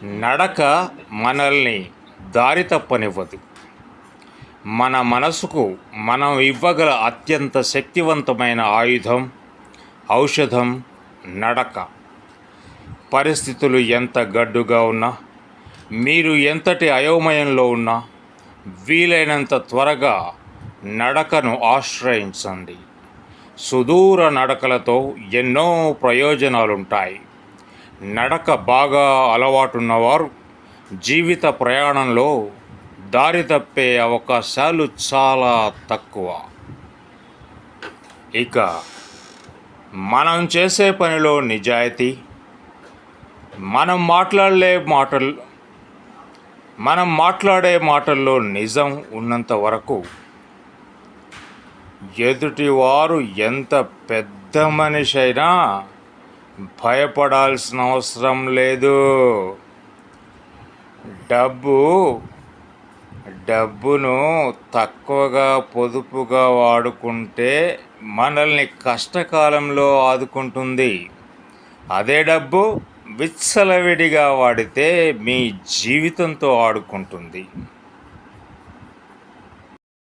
నడక మనల్ని దారి తప్పనివ్వదు. మన మనసుకు మనం ఇవ్వగల అత్యంత శక్తివంతమైన ఆయుధం, ఔషధం నడక. పరిస్థితులు ఎంత గడ్డుగా ఉన్నా, మీరు ఎంతటి అయోమయంలో ఉన్నా, వీలైనంత త్వరగా నడకను ఆశ్రయించండి. సుదూర నడకలతో ఎన్నో ప్రయోజనాలుంటాయి. నడక బాగా అలవాటున్నవారు జీవిత ప్రయాణంలో దారి తప్పే అవకాశాలు చాలా తక్కువ. ఇక మనం చేసే పనిలో నిజాయితీ, మనం మాట్లాడే మాటల్లో నిజం ఉన్నంత వరకు ఎదుటివారు ఎంత పెద్ద మనిషి అయినా భయపడాల్సిన అవసరం లేదు. డబ్బును తక్కువగా పొదుపుగా వాడుకుంటే మనల్ని కష్టకాలంలో ఆదుకుంటుంది. అదే డబ్బు విచ్చలవిడిగా వాడితే మీ జీవితంతో ఆడుకుంటుంది.